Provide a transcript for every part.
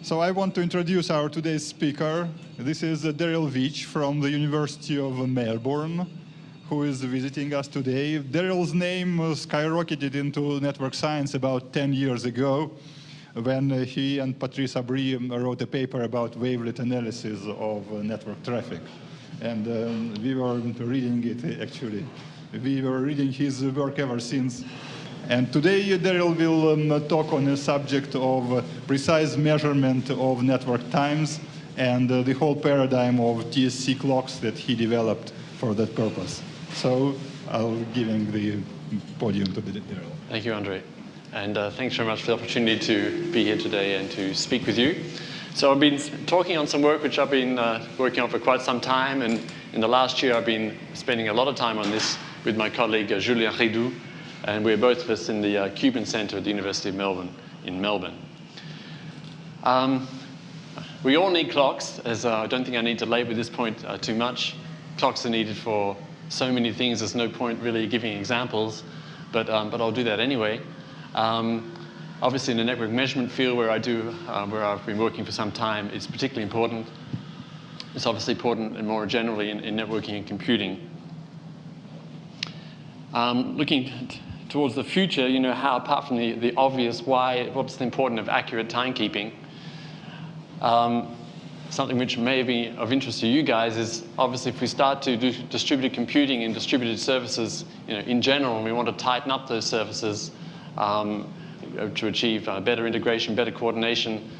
So I want to introduce our today's speaker. This is Daryl Veach from the University of Melbourne, who is visiting us today. Daryl's name skyrocketed into network science about 10 years ago when he and Patrice Aubry wrote a paper about wavelet analysis of network traffic. And we were reading it, actually. We were reading his work ever since. And today, Daryl will talk on the subject of precise measurement of network times and the whole paradigm of TSC clocks that he developed for that purpose. So I'll give him the podium to Daryl. Thank you, Andre. And thanks very much for the opportunity to be here today and to speak with you. So I've been talking on some work which I've been working on for quite some time. And in the last year, I've been spending a lot of time on this with my colleague, Julien Redou. And we're both of us in the Cuban Center at the University of Melbourne in Melbourne. We all need clocks, as I don't think I need to labor this point too much. Clocks are needed for so many things, there's no point really giving examples, but I'll do that anyway. Obviously in the network measurement field where I've been working for some time, it's particularly important. It's obviously important and more generally in networking and computing. Looking towards the future, you know, how apart from the obvious what's the importance of accurate timekeeping, something which may be of interest to you guys is obviously if we start to do distributed computing and distributed services, you know, in general, and we want to tighten up those services to achieve better integration, better coordination,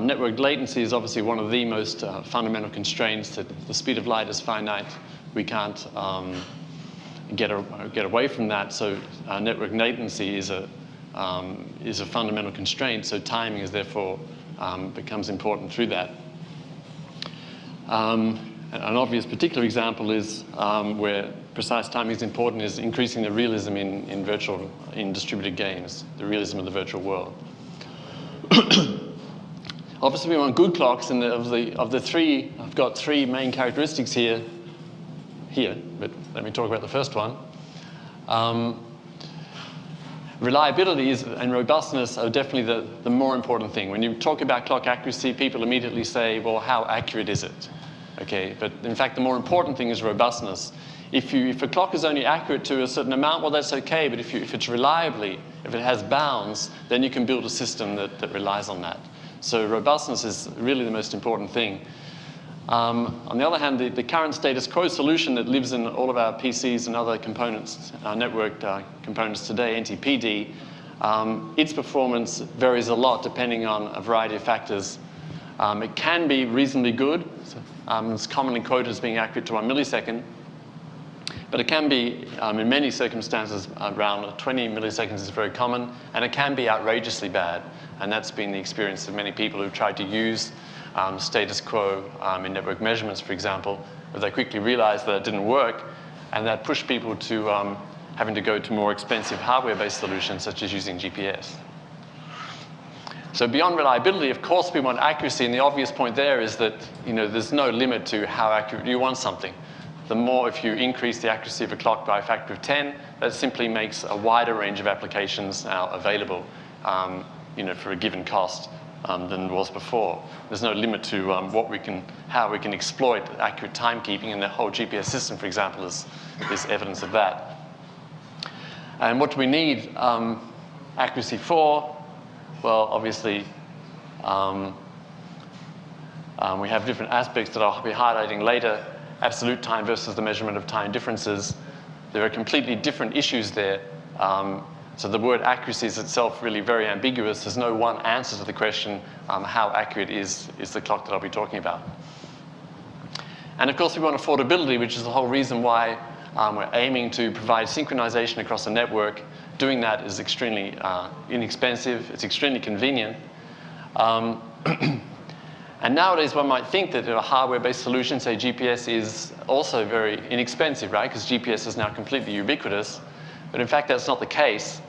network latency is obviously one of the most fundamental constraints. That the speed of light is finite. We can't get away from that, so network latency is a fundamental constraint, so timing is therefore becomes important through that. An obvious particular example is where precise timing is important is increasing the realism in distributed games, the realism of the virtual world. Obviously we want good clocks, and of the three, I've got three main characteristics here, but let me talk about the first one. Reliability and robustness are definitely the more important thing. When you talk about clock accuracy, people immediately say, well, how accurate is it? Okay, but in fact, the more important thing is robustness. If a clock is only accurate to a certain amount, well, that's okay, but if it's reliably, if it has bounds, then you can build a system that relies on that. So robustness is really the most important thing. On the other hand, the current status quo solution that lives in all of our PCs and other components, networked components today, ntpd, its performance varies a lot depending on a variety of factors. It can be reasonably good. It's commonly quoted as being accurate to 1 millisecond. But it can be, in many circumstances, around 20 milliseconds is very common. And it can be outrageously bad. And that's been the experience of many people who've tried to use status quo in network measurements, for example, but they quickly realized that it didn't work, and that pushed people to having to go to more expensive hardware-based solutions, such as using GPS. So beyond reliability, of course, we want accuracy, and the obvious point there is that, you know, there's no limit to how accurate you want something. The more, if you increase the accuracy of a clock by a factor of 10, that simply makes a wider range of applications now available, you know, for a given cost. Than was before. There's no limit to how we can exploit accurate timekeeping, and the whole GPS system, for example, is evidence of that. And what do we need accuracy for? Well, obviously, we have different aspects that I'll be highlighting later. Absolute time versus the measurement of time differences. There are completely different issues there. So the word accuracy is itself really very ambiguous. There's no one answer to the question, how accurate is the clock that I'll be talking about. And of course, we want affordability, which is the whole reason why we're aiming to provide synchronization across the network. Doing that is extremely inexpensive. It's extremely convenient. And nowadays, one might think that a hardware-based solution, say GPS, is also very inexpensive, right? Because GPS is now completely ubiquitous. But in fact, that's not the case.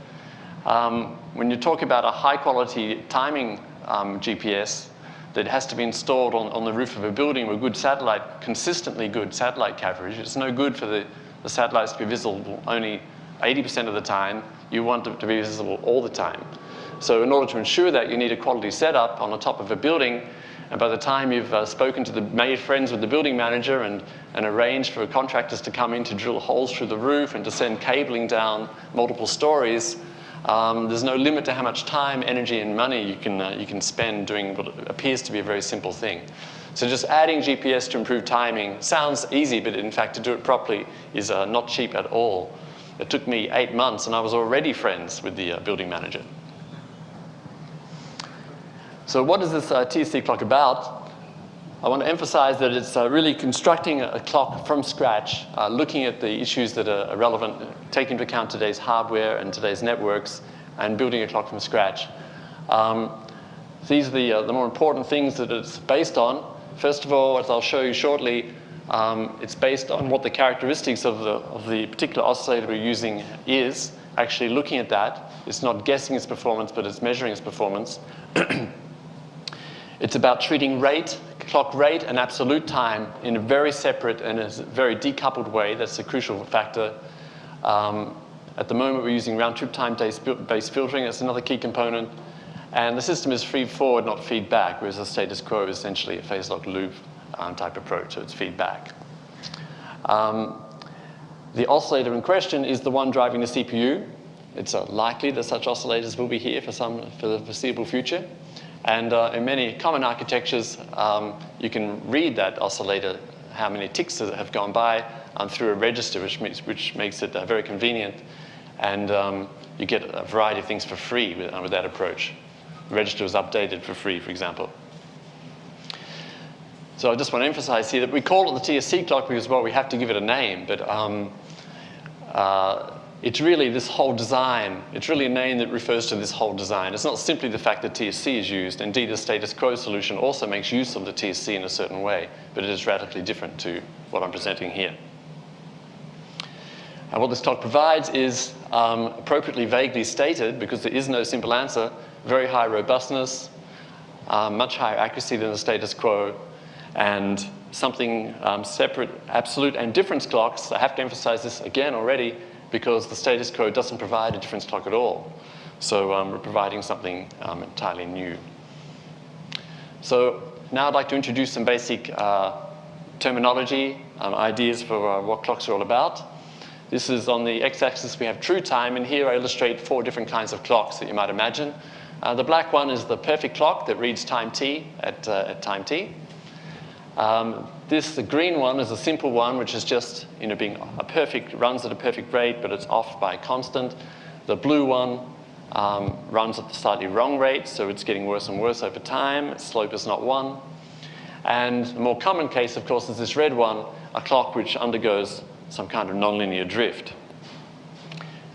When you talk about a high-quality timing GPS that has to be installed on the roof of a building with good satellite, consistently good satellite coverage, it's no good for the satellites to be visible only 80% of the time. You want it to be visible all the time. So in order to ensure that, you need a quality setup on the top of a building. And by the time you've made friends with the building manager and arranged for contractors to come in to drill holes through the roof and to send cabling down multiple stories, there's no limit to how much time, energy, and money you can spend doing what appears to be a very simple thing. So just adding GPS to improve timing sounds easy, but in fact, to do it properly is not cheap at all. It took me 8 months, and I was already friends with the building manager. So what is this TSC clock about? I want to emphasize that it's really constructing a clock from scratch, looking at the issues that are relevant, taking into account today's hardware and today's networks, and building a clock from scratch. These are the more important things that it's based on. First of all, as I'll show you shortly, it's based on what the characteristics of the particular oscillator we're using is, actually looking at that. It's not guessing its performance, but it's measuring its performance. It's about treating rate, clock rate, and absolute time in a very separate and a very decoupled way. That's a crucial factor. At the moment, we're using round-trip time-based filtering. That's another key component. And the system is feed-forward, not feedback, whereas the status quo is essentially a phase-locked loop type approach, so it's feedback. The oscillator in question is the one driving the CPU. It's likely that such oscillators will be here for the foreseeable future. And in many common architectures, you can read that oscillator, how many ticks have gone by, through a register, which makes it very convenient. And you get a variety of things for free with that approach. The register was updated for free, for example. So I just want to emphasize here that we call it the TSC clock because, well, we have to give it a name. But it's really this whole design. It's really a name that refers to this whole design. It's not simply the fact that TSC is used. Indeed, the status quo solution also makes use of the TSC in a certain way, but it is radically different to what I'm presenting here. And what this clock provides is appropriately vaguely stated, because there is no simple answer, very high robustness, much higher accuracy than the status quo, and something separate, absolute, and difference clocks. I have to emphasize this again already, because the status quo doesn't provide a difference clock at all. So we're providing something entirely new. So now I'd like to introduce some basic terminology, ideas for what clocks are all about. This is on the x-axis, we have true time, and here I illustrate 4 different kinds of clocks that you might imagine. The black one is the perfect clock that reads time t at time t. The green one is a simple one, which is just being runs at a perfect rate, but it's off by a constant. The blue one runs at the slightly wrong rate, so it's getting worse and worse over time. Its slope is not 1. And the more common case, of course, is this red one, a clock which undergoes some kind of nonlinear drift.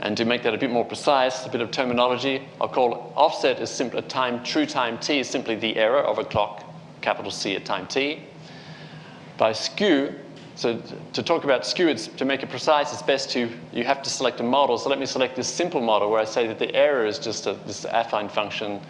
And to make that a bit more precise, a bit of terminology, I'll call offset is simply true time t is simply the error of a clock, capital C at time t. By SKEW, so to talk about SKEW, to make it precise, it's best you have to select a model. So let me select this simple model where I say that the error is just this affine function.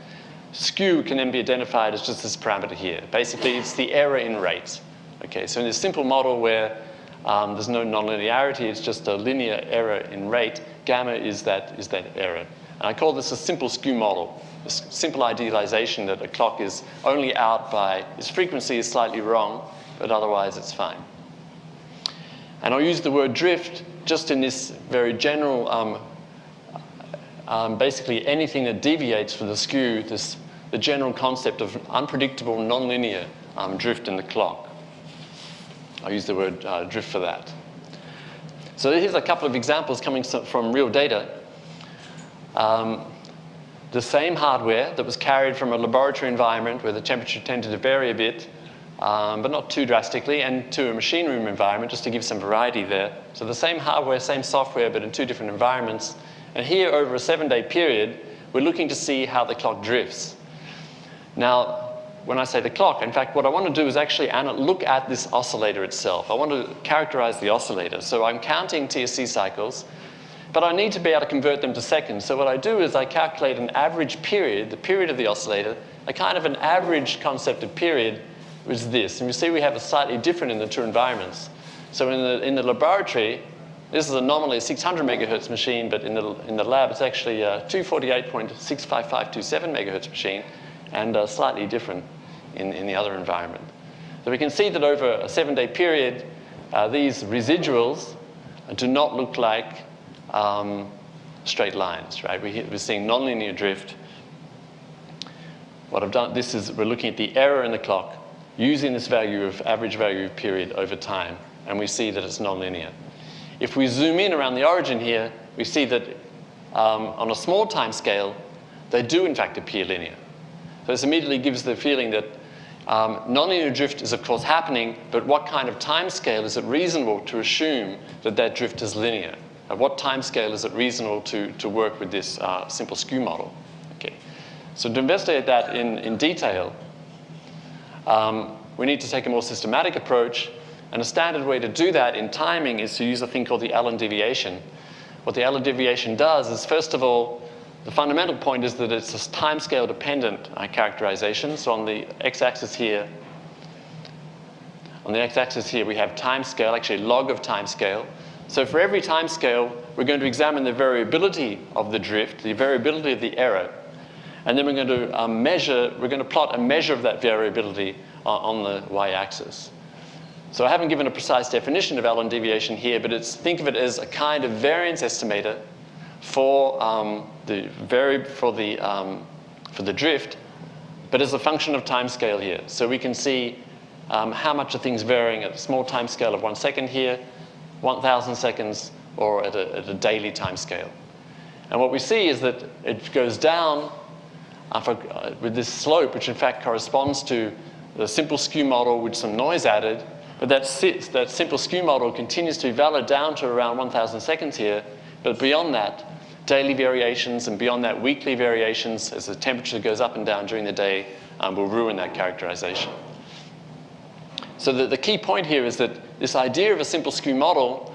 SKEW can then be identified as just this parameter here. Basically, it's the error in rate. Okay, so in this simple model where there's no nonlinearity, it's just a linear error in rate, gamma is that error. And I call this a simple SKEW model, a simple idealization that a clock is only out by its frequency is slightly wrong, but otherwise it's fine. And I'll use the word drift just in this very general, basically anything that deviates from the SKEW, the general concept of unpredictable nonlinear drift in the clock. I'll use the word drift for that. So here's a couple of examples coming from real data. The same hardware that was carried from a laboratory environment where the temperature tended to vary a bit, but not too drastically, and to a machine room environment, just to give some variety there. So the same hardware, same software, but in 2 different environments. And here, over a 7-day period, we're looking to see how the clock drifts. Now, when I say the clock, in fact, what I want to do is actually look at this oscillator itself. I want to characterize the oscillator. So I'm counting TSC cycles, but I need to be able to convert them to seconds. So what I do is I calculate an average period, the period of the oscillator, a kind of an average concept of period is this. And you see we have a slightly different in the 2 environments. So in the laboratory, This is normally a 600 megahertz machine, but in the lab it's actually a 248.65527 megahertz machine, and slightly different in the other environment. So we can see that over a 7-day period, these residuals do not look like straight lines, right? We're seeing nonlinear drift. What I've done, we're looking at the error in the clock using this average value of period over time, and we see that it's nonlinear. If we zoom in around the origin here, we see that on a small time scale, they do in fact appear linear. So this immediately gives the feeling that nonlinear drift is of course happening, but what kind of time scale is it reasonable to assume that that drift is linear? At what time scale is it reasonable to work with this simple SKEW model? Okay. So to investigate that in detail, we need to take a more systematic approach. And a standard way to do that in timing is to use a thing called the Allen deviation. What the Allen deviation does is, first of all, the fundamental point is that it's a timescale dependent characterization. So on the x-axis here, we have timescale, actually log of timescale. So for every timescale, we're going to examine the variability of the drift, the variability of the error, and then we're going to plot a measure of that variability on the y-axis. So I haven't given a precise definition of Allen deviation here, but think of it as a kind of variance estimator for the drift, but as a function of time scale here. So we can see how much are things varying at a small time scale of 1 second here, 1,000 seconds, or at a daily time scale. And what we see is that it goes down with this slope, which in fact corresponds to the simple SKEW model with some noise added. But that simple SKEW model continues to be valid down to around 1,000 seconds here. But beyond that, daily variations and beyond that, weekly variations as the temperature goes up and down during the day will ruin that characterization. So the key point here is that this idea of a simple SKEW model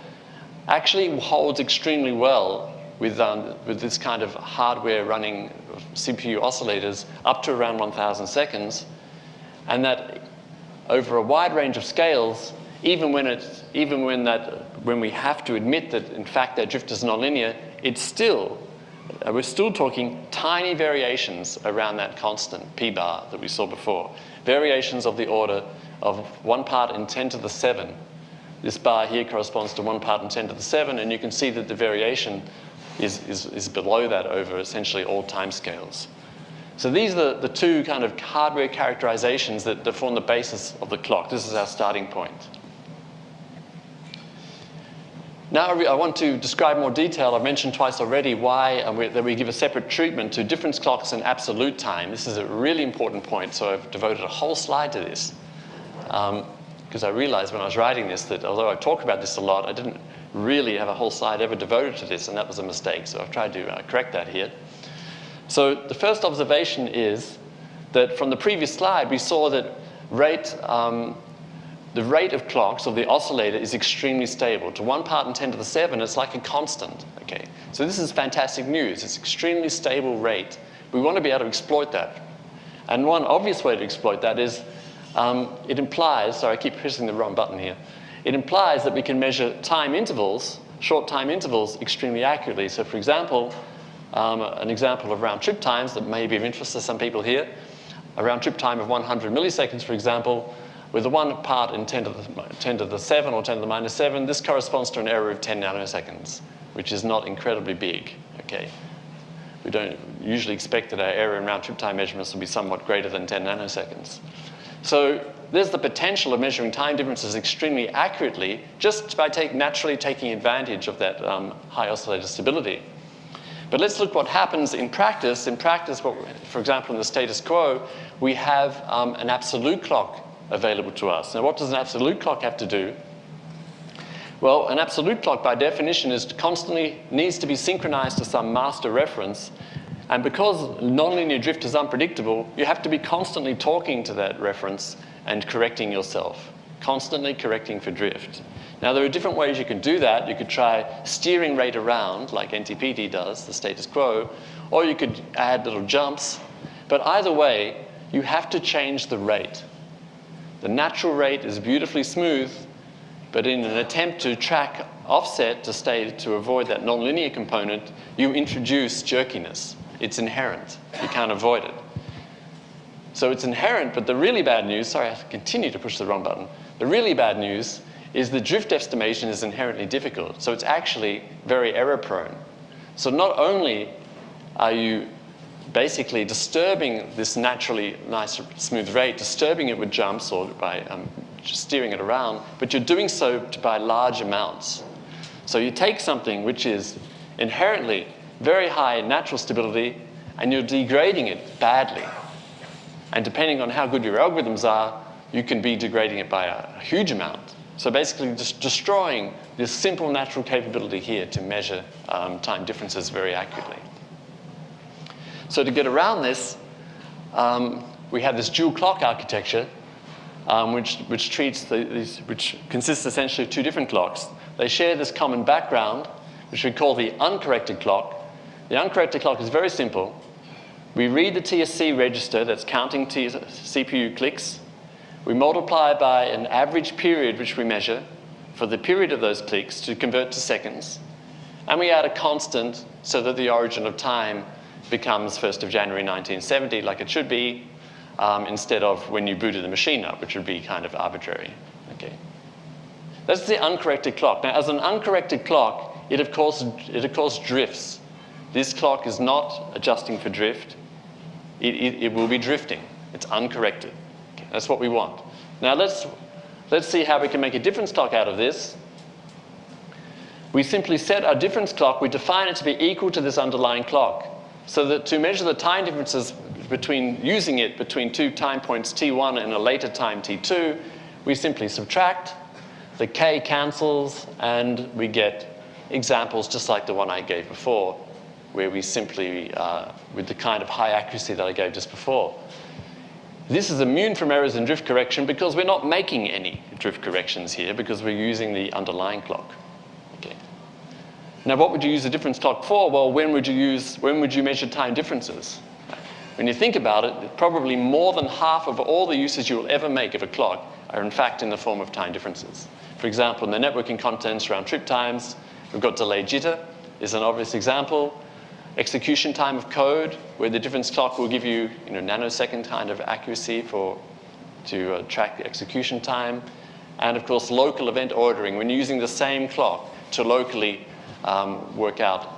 actually holds extremely well with this kind of hardware running CPU oscillators up to around 1,000 seconds, and that over a wide range of scales, even when we have to admit that in fact that drift is nonlinear, we're still talking tiny variations around that constant p bar that we saw before. Variations of the order of 1 part in 10 to the 7. This bar here corresponds to 1 part in 10 to the 7, and you can see that the variation is below that over essentially all time scales. So these are the two kind of hardware characterizations that form the basis of the clock. This is our starting point. Now I want to describe more detail. I've mentioned twice already why that we give a separate treatment to difference clocks and absolute time. This is a really important point, so I've devoted a whole slide to this. Because I realized when I was writing this that although I talk about this a lot, I didn't really have a whole slide ever devoted to this, and that was a mistake. So I've tried to correct that here. So the first observation is that from the previous slide, we saw that the rate of clocks of the oscillator is extremely stable. To 1 part in 10 to the 7, it's like a constant. Okay? So this is fantastic news. It's extremely stable rate. We want to be able to exploit that. And one obvious way to exploit that is it implies, sorry, I keep pressing the wrong button here. It implies that we can measure time intervals, short time intervals, extremely accurately. So for example, an example of round trip times that may be of interest to some people here, a round trip time of 100 milliseconds, for example, with the 1 part in 10 to the 7 or 10 to the minus 7, this corresponds to an error of 10 nanoseconds, which is not incredibly big. Okay? We don't usually expect that our error in round trip time measurements will be somewhat greater than 10 nanoseconds. So there's the potential of measuring time differences extremely accurately just by naturally taking advantage of that high oscillator stability. But let's look what happens in practice. In practice, for example, in the status quo, we have an absolute clock available to us. Now, what does an absolute clock have to do? Well, an absolute clock, by definition, constantly needs to be synchronized to some master reference. And because nonlinear drift is unpredictable, you have to be constantly talking to that reference and correcting yourself, constantly correcting for drift. Now, there are different ways you can do that. You could try steering rate around, like ntpd does, the status quo, or you could add little jumps. But either way, you have to change the rate. The natural rate is beautifully smooth, but in an attempt to track offset to avoid that nonlinear component, you introduce jerkiness. It's inherent. You can't avoid it. So it's inherent, but the really bad news, sorry, I continue to push the wrong button. The really bad news is the drift estimation is inherently difficult. So it's actually very error prone. So not only are you basically disturbing this naturally nice smooth rate, disturbing it with jumps or by just steering it around, but you're doing so by large amounts. So you take something which is inherently very high natural stability and you're degrading it badly. And depending on how good your algorithms are, you can be degrading it by a huge amount. So basically just destroying this simple natural capability here to measure time differences very accurately. So to get around this, we have this dual clock architecture, which consists essentially of two different clocks. They share this common background, which we call the uncorrected clock. The uncorrected clock is very simple. We read the TSC register that's counting CPU clicks. We multiply by an average period which we measure for the period of those clicks to convert to seconds. And we add a constant so that the origin of time becomes 1st of January 1970, like it should be, instead of when you booted the machine up, which would be kind of arbitrary. Okay. That's the uncorrected clock. Now, as an uncorrected clock, it of course drifts. This clock is not adjusting for drift. It will be drifting. It's uncorrected. Okay. That's what we want. Now, let's see how we can make a difference clock out of this. We simply set our difference clock, we define it to be equal to this underlying clock. So that to measure the time differences using it between two time points t1 and a later time t2, we simply subtract, the k cancels, and we get examples just like the one I gave before, where we simply, with the kind of high accuracy that I gave just before. This is immune from errors in drift correction because we're not making any drift corrections here because we're using the underlying clock. Okay. Now, what would you use a difference clock for? Well, when would you measure time differences? When you think about it, probably more than half of all the uses you will ever make of a clock are in fact in the form of time differences. For example, in the networking contents round trip times, we've got delay jitter is an obvious example. Execution time of code, where the difference clock will give you, nanosecond kind of accuracy to track the execution time. And of course, local event ordering, when you're using the same clock to locally work out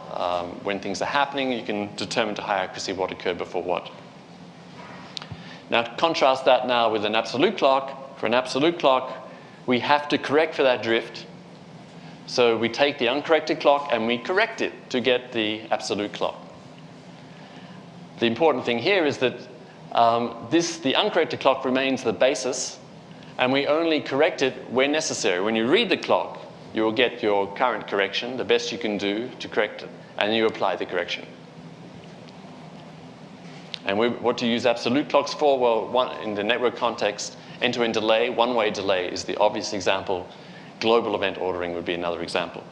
when things are happening, you can determine to high accuracy what occurred before what. Now, contrast that now with an absolute clock. For an absolute clock, we have to correct for that drift. So we take the uncorrected clock and we correct it to get the absolute clock. The important thing here is that the uncorrected clock remains the basis, and we only correct it when necessary. When you read the clock, you will get your current correction, the best you can do to correct it, and you apply the correction. And what do you use absolute clocks for? Well, in the network context, end-to-end delay, one-way delay is the obvious example. Global event ordering would be another example.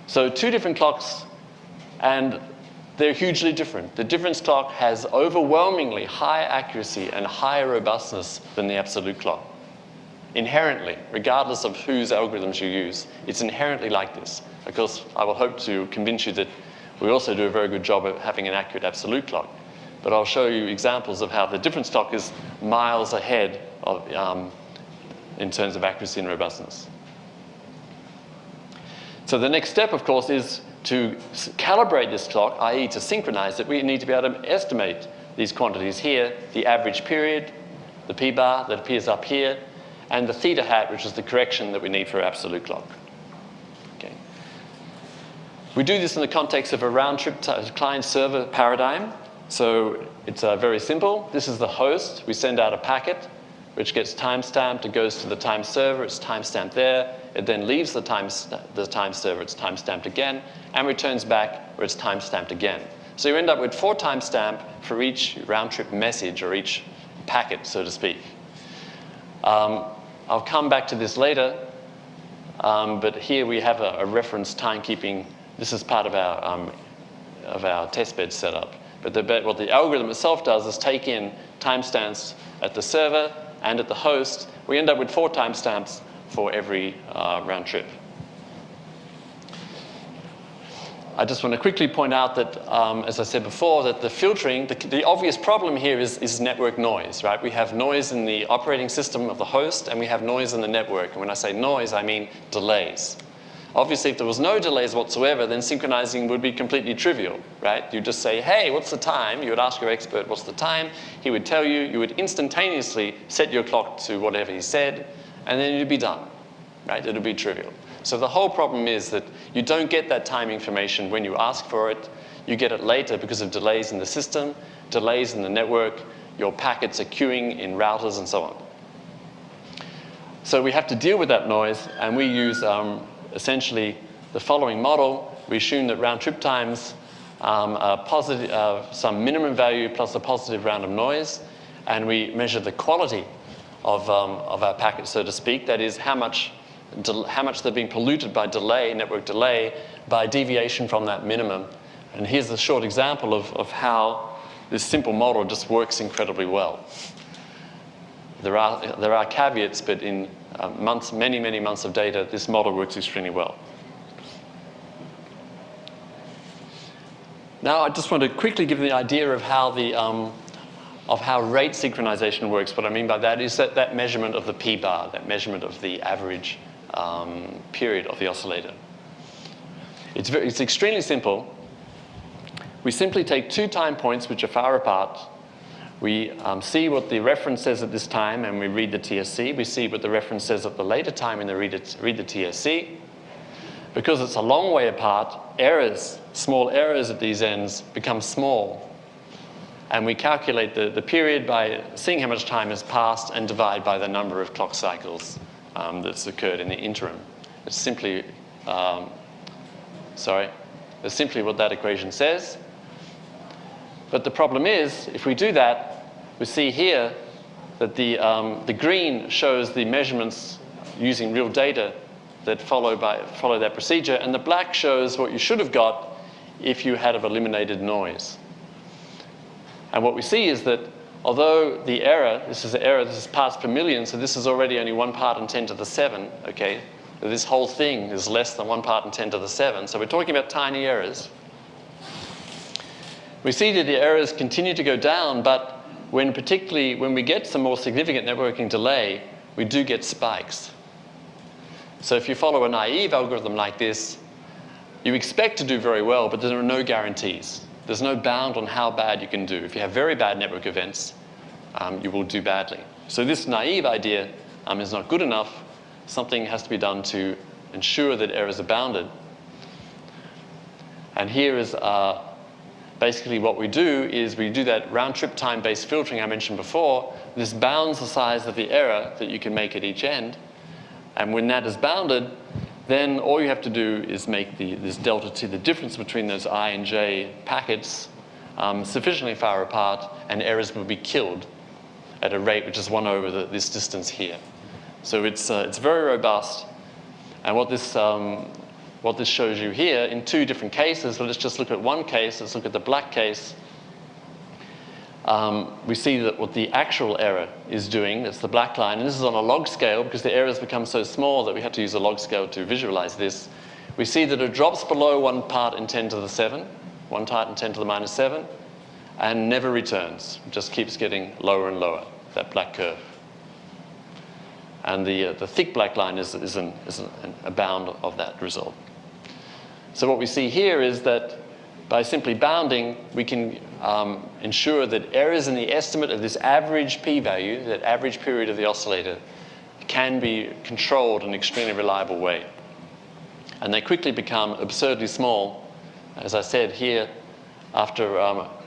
So two different clocks, and they're hugely different. The difference clock has overwhelmingly higher accuracy and higher robustness than the absolute clock. Inherently, regardless of whose algorithms you use, it's inherently like this. Of course, I will hope to convince you that we also do a very good job of having an accurate absolute clock. But I'll show you examples of how the difference clock is miles ahead of in terms of accuracy and robustness. So the next step, of course, is to calibrate this clock, i.e. to synchronize it. We need to be able to estimate these quantities here, the average period, the p-bar that appears up here, and the theta hat, which is the correction that we need for absolute clock. Okay. We do this in the context of a round-trip client-server paradigm. So it's very simple. This is the host. We send out a packet, which gets timestamped. It goes to the time server. It's timestamped there. It then leaves the time server. It's timestamped again, and returns back where it's timestamped again. So you end up with 4 timestamp for each round-trip message or each packet, so to speak. I'll come back to this later, but here we have a reference timekeeping. This is part of our testbed setup. But what the algorithm itself does is take in timestamps at the server and at the host. We end up with 4 timestamps for every round trip. I just want to quickly point out that, as I said before, that the filtering, the obvious problem here is network noise, right? We have noise in the operating system of the host, and we have noise in the network. And when I say noise, I mean delays. Obviously, if there was no delays whatsoever, then synchronizing would be completely trivial, right? You just say, hey, what's the time? You would ask your expert, what's the time? He would tell you. You would instantaneously set your clock to whatever he said, and then you'd be done, right? It would be trivial. So the whole problem is that you don't get that time information when you ask for it. You get it later because of delays in the system, delays in the network. Your packets are queuing in routers and so on. So we have to deal with that noise, and we use essentially the following model. We assume that round trip times are positive, some minimum value plus a positive random noise, and we measure the quality of our packets, so to speak. That is, how much they're being polluted by delay, network delay, by deviation from that minimum. And here's a short example of how this simple model just works incredibly well. There are caveats, but in many, many months of data, this model works extremely well. Now, I just want to quickly give the idea of how rate synchronization works. What I mean by that is that measurement of the p-bar, that measurement of the average period of the oscillator. It's extremely simple. We simply take two time points which are far apart. We see what the reference says at this time, and we read the TSC. We see what the reference says at the later time, and read the TSC. Because it's a long way apart, errors, small errors at these ends, become small. And we calculate the period by seeing how much time has passed and divide by the number of clock cycles that's occurred in the interim. It's simply, that's simply what that equation says. But the problem is, if we do that, we see here that the green shows the measurements using real data that follow that procedure, and the black shows what you should have got if you had have eliminated noise. And what we see is that although the error, this is parts per million, so this is already only 1 part in 10 to the 7, okay? This whole thing is less than 1 part in 10 to the 7, so we're talking about tiny errors. We see that the errors continue to go down, but particularly when we get some more significant networking delay, we do get spikes. So if you follow a naive algorithm like this, you expect to do very well, but there are no guarantees. There's no bound on how bad you can do. If you have very bad network events, you will do badly. So this naive idea is not good enough. Something has to be done to ensure that errors are bounded. And here is basically what we do is we do that round-trip time-based filtering I mentioned before. This bounds the size of the error that you can make at each end. And when that is bounded, then all you have to do is make this delta t, the difference between those I and j packets, sufficiently far apart, and errors will be killed at a rate which is 1 over this distance here. So it's very robust. And what this shows you here in two different cases, but let's just look at one case. Let's look at the black case. We see that what the actual error is doing, that's the black line, and this is on a log scale because the errors become so small that we have to use a log scale to visualize this. We see that it drops below 1 part in 10 to the 7, 1 part in 10 to the minus 7, and never returns. It just keeps getting lower and lower, that black curve. And the thick black line is a bound of that result. So what we see here is that by simply bounding, we can ensure that errors in the estimate of this average p-value, that average period of the oscillator, can be controlled in an extremely reliable way. And they quickly become absurdly small. As I said here, after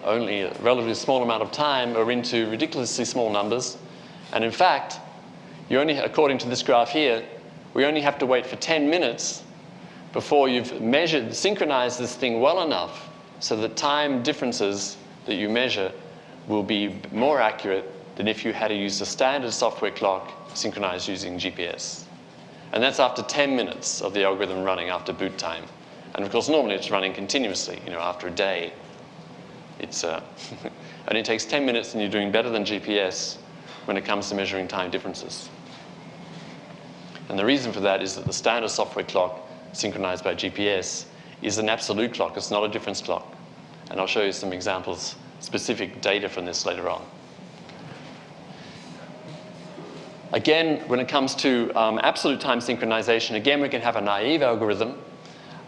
only a relatively small amount of time, we're into ridiculously small numbers. And in fact, according to this graph here, we only have to wait for 10 minutes before you've synchronized this thing well enough so that time differences that you measure will be more accurate than if you had to use a standard software clock synchronized using GPS. And that's after 10 minutes of the algorithm running after boot time. And of course, normally it's running continuously. After a day, it's only takes 10 minutes and you're doing better than GPS when it comes to measuring time differences. And the reason for that is that the standard software clock synchronized by GPS is an absolute clock. It's not a difference clock. And I'll show you some examples, specific data from this later on. Again, when it comes to absolute time synchronization, again, we can have a naive algorithm.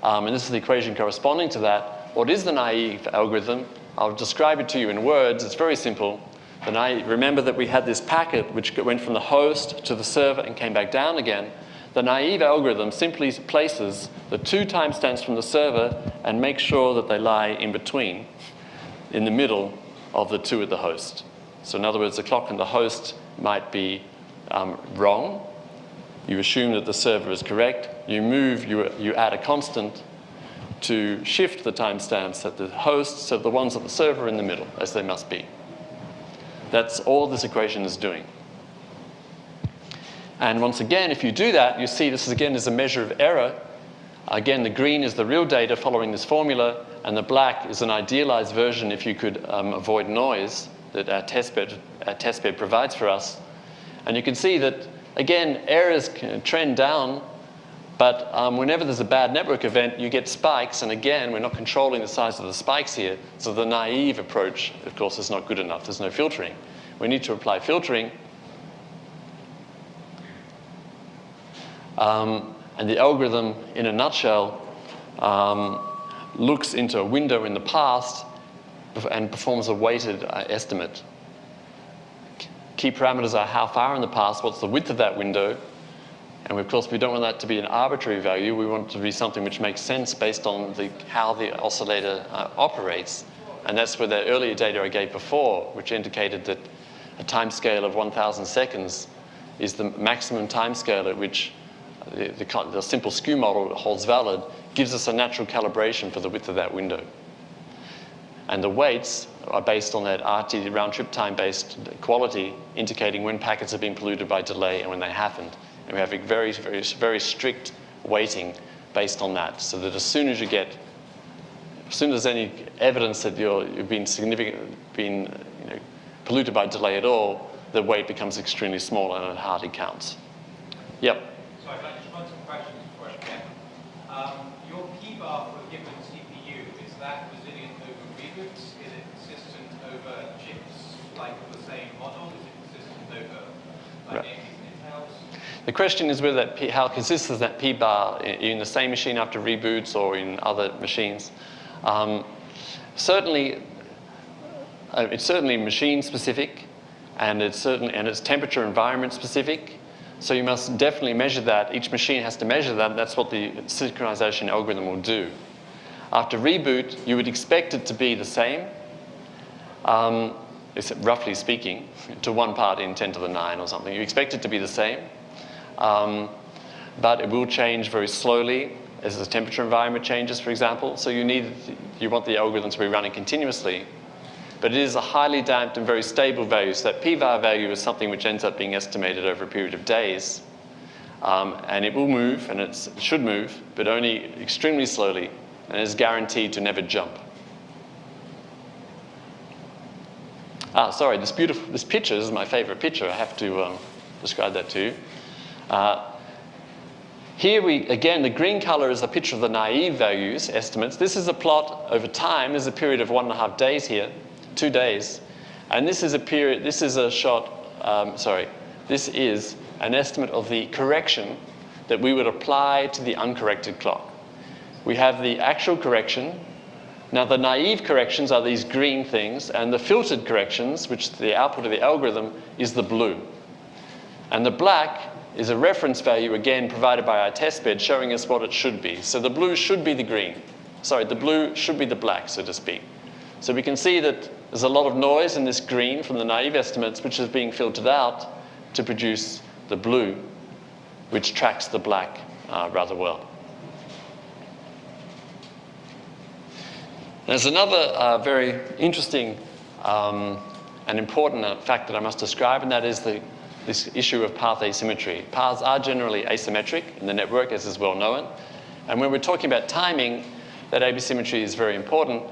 And this is the equation corresponding to that. What is the naive algorithm? I'll describe it to you in words. It's very simple. Remember that we had this packet which went from the host to the server and came back down again. The naive algorithm simply places the 2 timestamps from the server and makes sure that they lie in between, in the middle of the 2 at the host. So in other words, the clock and the host might be wrong. You assume that the server is correct. You add a constant to shift the timestamps at the host, so the ones at the server are in the middle, as they must be. That's all this equation is doing. And once again, if you do that, you see this again is a measure of error. Again, the green is the real data following this formula, and the black is an idealized version if you could avoid noise that our testbed provides for us. And you can see that, again, errors can trend down, but whenever there's a bad network event, you get spikes, and again, we're not controlling the size of the spikes here, so the naive approach, of course, is not good enough. There's no filtering. We need to apply filtering. And the algorithm, in a nutshell, looks into a window in the past and performs a weighted estimate. Key parameters are how far in the past, what's the width of that window, and of course we don't want that to be an arbitrary value. We want it to be something which makes sense based on how the oscillator operates. And that's where the earlier data I gave before, which indicated that a time scale of 1,000 seconds is the maximum time scale at which the simple SKEW model holds valid, gives us a natural calibration for the width of that window. And the weights are based on that RT, round-trip time-based quality, indicating when packets have been polluted by delay and when they haven't. And we have a very, very, very strict weighting based on that, so that as soon as there's any evidence that you've been polluted by delay at all, the weight becomes extremely small and it hardly counts. Yep. So I'd like to run some questions before I forget. Your P-bar for a given CPU, is that resilient over reboots? Is it consistent over chips like the same model? Is it consistent over like AMDs and Intels? The question is whether how consistent is that P-bar in the same machine after reboots or in other machines. It's certainly machine specific, and it's temperature environment specific. So you must definitely measure that. Each machine has to measure that. That's what the synchronization algorithm will do. After reboot, you would expect it to be the same, roughly speaking, to 1 part in 10 to the 9 or something. You expect it to be the same, but it will change very slowly as the temperature environment changes, for example. So you want the algorithm to be running continuously. But it is a highly damped and very stable value. So that p-var value is something which ends up being estimated over a period of days. And it will move, and it should move, but only extremely slowly, and is guaranteed to never jump. Sorry, this picture, this is my favorite picture. I have to describe that to you. Here again, the green color is a picture of the naive values, estimates. This is a plot over time. There's a period of 1.5 days here. 2 days, and this is this is an estimate of the correction that we would apply to the uncorrected clock. We have the actual correction. Now the naive corrections are these green things, and the filtered corrections, which the output of the algorithm, is the blue. And the black is a reference value, again, provided by our testbed, showing us what it should be. So the blue should be the green. Sorry, the blue should be the black, so to speak. So we can see that there's a lot of noise in this green from the naive estimates, which is being filtered out to produce the blue, which tracks the black rather well. There's another very interesting and important fact that I must describe, and that is this issue of path asymmetry. Paths are generally asymmetric in the network, as is well known. And when we're talking about timing, that asymmetry is very important.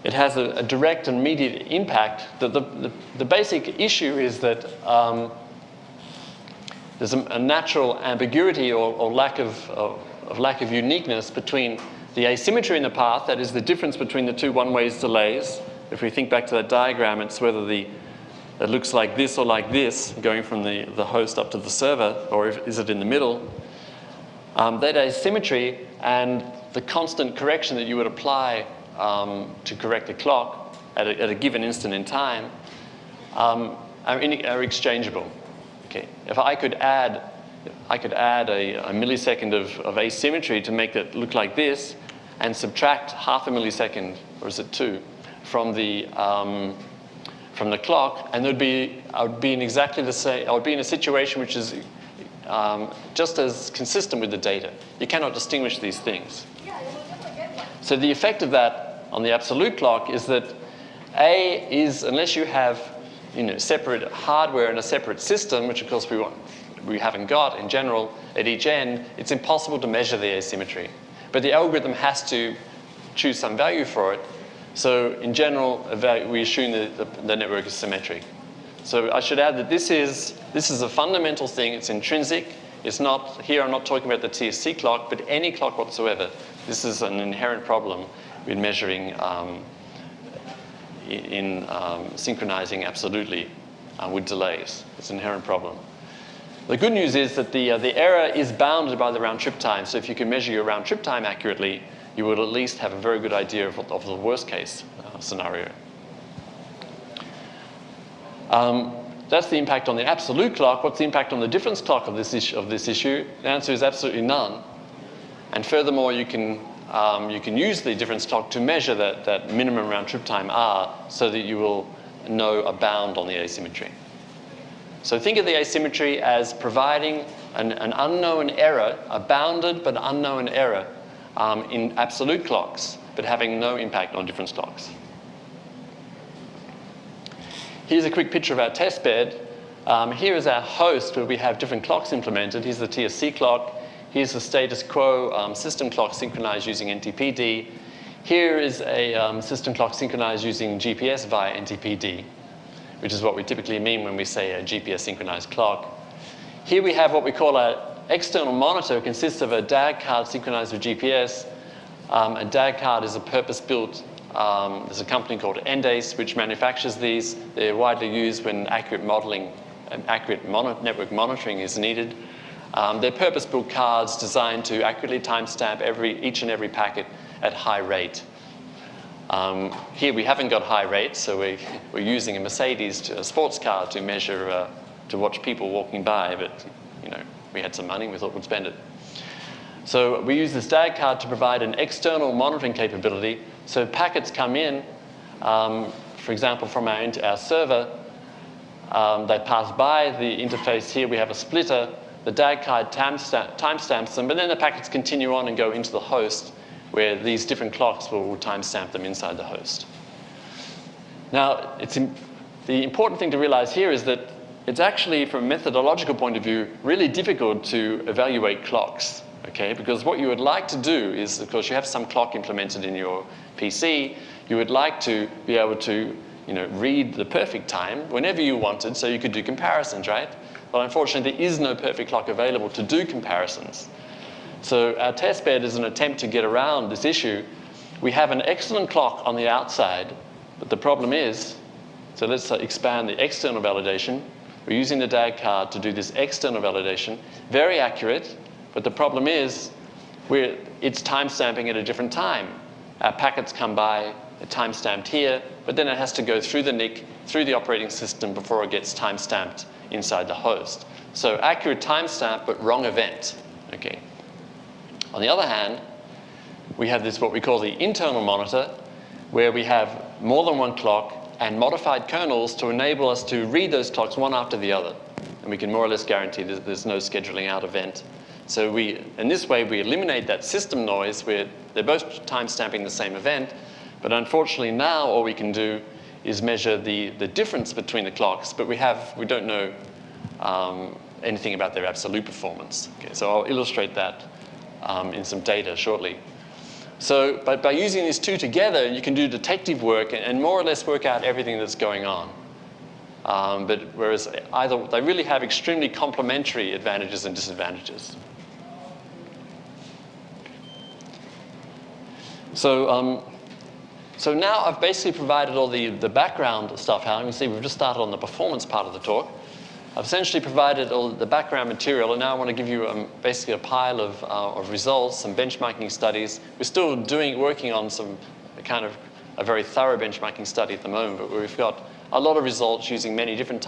It has a direct and immediate impact. The basic issue is that there's a natural ambiguity or lack of of lack of uniqueness between the asymmetry in the path, that is the difference between the two one-ways delays. If we think back to that diagram, it's whether it looks like this or like this, going from the host up to the server, or is it in the middle? That asymmetry and the constant correction that you would apply to correct the clock at a given instant in time are exchangeable. Okay. If I could add a millisecond of asymmetry to make it look like this, and subtract half a millisecond, or is it 2, from the clock, and I would be in exactly the same. I would be in a situation which is just as consistent with the data. You cannot distinguish these things. So the effect of that on the absolute clock is that A is, unless you have separate hardware and a separate system, which of course we haven't got in general at each end, it's impossible to measure the asymmetry. But the algorithm has to choose some value for it. So in general, we assume that the network is symmetric. So I should add that this is a fundamental thing. It's intrinsic. It's not, here I'm not talking about the TSC clock, but any clock whatsoever. This is an inherent problem in measuring, synchronizing absolutely with delays. It's an inherent problem. The good news is that the error is bounded by the round trip time. So if you can measure your round trip time accurately, you would at least have a very good idea of the worst case scenario. That's the impact on the absolute clock. What's the impact on the difference clock of this issue? The answer is absolutely none. And furthermore, you can use the difference clock to measure that minimum round trip time R, so that you will know a bound on the asymmetry. So think of the asymmetry as providing an unknown error, a bounded but unknown error in absolute clocks, but having no impact on difference clocks. Here's a quick picture of our test bed. Here is our host where we have different clocks implemented. Here's the TSC clock. Here's the status quo system clock synchronized using ntpd. Here is a system clock synchronized using GPS via ntpd, which is what we typically mean when we say a GPS synchronized clock. Here we have what we call an external monitor. It consists of a DAG card synchronized with GPS. A DAG card is a purpose-built, there's a company called Endace which manufactures these. They're widely used when accurate modeling and accurate network monitoring is needed. They're purpose-built cards designed to accurately timestamp each and every packet at high rate. Here we haven't got high rates, so we're using a Mercedes, a sports car, to measure, to watch people walking by, but we had some money, we thought we'd spend it. So we use this DAG card to provide an external monitoring capability. So packets come in, for example, from our server, they pass by the interface. Here we have a splitter. The DAG card timestamps them, but then the packets continue on and go into the host, where these different clocks will timestamp them inside the host. Now, the important thing to realize here is that it's actually, from a methodological point of view, really difficult to evaluate clocks, okay? Because what you would like to do is, of course, you have some clock implemented in your PC. You would like to be able to read the perfect time whenever you wanted, so you could do comparisons, right? But unfortunately, there is no perfect clock available to do comparisons. So our test bed is an attempt to get around this issue. We have an excellent clock on the outside, but the problem is, so let's expand the external validation. We're using the DAG card to do this external validation. Very accurate, but the problem is, it's timestamping at a different time. Our packets come by, they're timestamped here, but then it has to go through the NIC, through the operating system before it gets timestamped inside the host. So accurate timestamp, but wrong event, okay? On the other hand, we have this, what we call the internal monitor, where we have more than one clock and modified kernels to enable us to read those clocks one after the other. And we can more or less guarantee that there's no scheduling out event. So in this way, we eliminate that system noise where they're both timestamping the same event. But unfortunately now, all we can do is measure the difference between the clocks, but we don't know anything about their absolute performance. Okay, so I'll illustrate that in some data shortly. So by using these two together, you can do detective work and more or less work out everything that's going on. But whereas they really have extremely complementary advantages and disadvantages. So now I've basically provided all the background stuff. How you can see we've just started on the performance part of the talk. I've essentially provided all the background material, and now I want to give you basically a pile of results, some benchmarking studies. We're still working on some kind of a very thorough benchmarking study at the moment, but we've got a lot of results using many different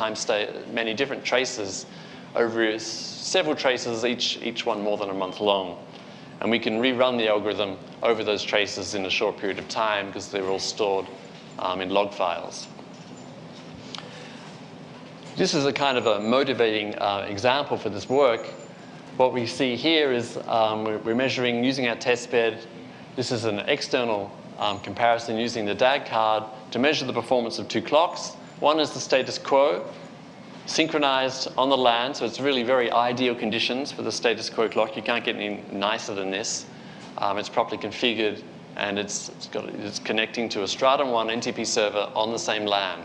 many different traces over several traces, each one more than a month long. And we can rerun the algorithm over those traces in a short period of time because they're all stored in log files. This is a kind of a motivating example for this work. What we see here is we're measuring using our testbed. This is an external comparison using the DAG card to measure the performance of two clocks. One is the status quo, synchronized on the LAN, so it's really very ideal conditions for the status quo clock. You can't get any nicer than this. It's properly configured, and it's connecting to a Stratum 1 NTP server on the same LAN.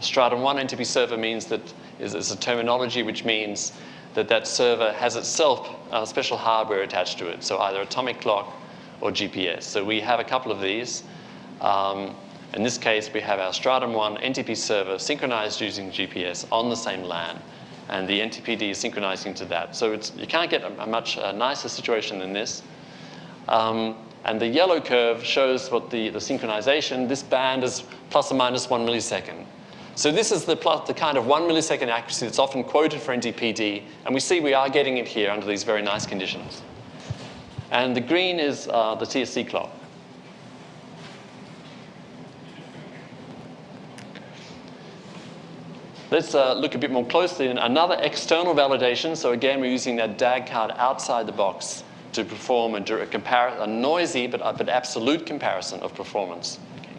Stratum 1 NTP server means that is a terminology which means that that server has itself special hardware attached to it, so either atomic clock or GPS. So we have a couple of these. In this case, we have our Stratum 1 NTP server synchronized using GPS on the same LAN, and the NTPD is synchronizing to that. So you can't get a much nicer situation than this. And the yellow curve shows what the synchronization. This band is plus or minus 1 millisecond. So this is the kind of 1 millisecond accuracy that's often quoted for NTPD, and we see we are getting it here under these very nice conditions. And the green is the TSC clock. Let's look a bit more closely at another external validation. So again, we're using that DAG card outside the box to perform a noisy but absolute comparison of performance. Okay.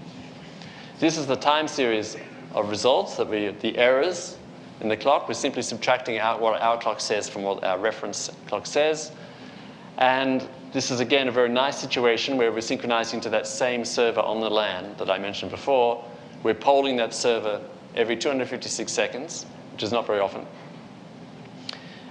This is the time series of results, the errors in the clock. We're simply subtracting out what our clock says from what our reference clock says. And this is, again, a very nice situation where we're synchronizing to that same server on the LAN that I mentioned before. We're polling that server every 256 seconds, which is not very often.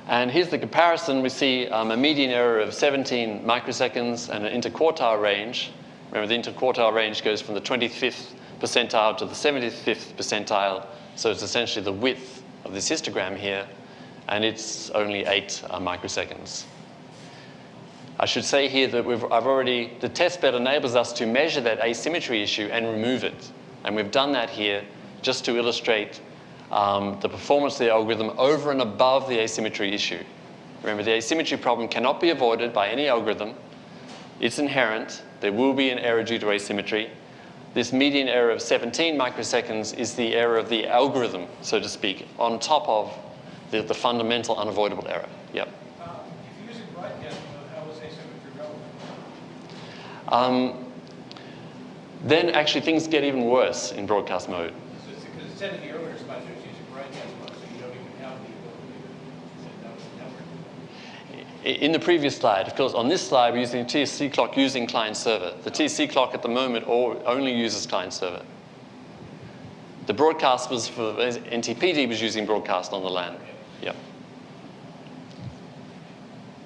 And here's the comparison. We see a median error of 17 microseconds and an interquartile range. Remember, the interquartile range goes from the 25th percentile to the 75th percentile. So it's essentially the width of this histogram here. And it's only 8 microseconds. I should say here that the testbed enables us to measure that asymmetry issue and remove it. And we've done that here just to illustrate the performance of the algorithm over and above the asymmetry issue. Remember, the asymmetry problem cannot be avoided by any algorithm. It's inherent. There will be an error due to asymmetry. This median error of 17 microseconds is the error of the algorithm, so to speak, on top of the fundamental unavoidable error. Yep. If you're using broadcast mode, how is asymmetry relevant? Then actually things get even worse in broadcast mode. So it's because instead of the earlier response, it's using broadcast mode, so you don't even have the ability to send out the network. In the previous slide, of course, on this slide, we're using TSCclock using client-server. The TSCclock at the moment only uses client-server. The broadcast was for NTPD was using broadcast on the LAN. Yep.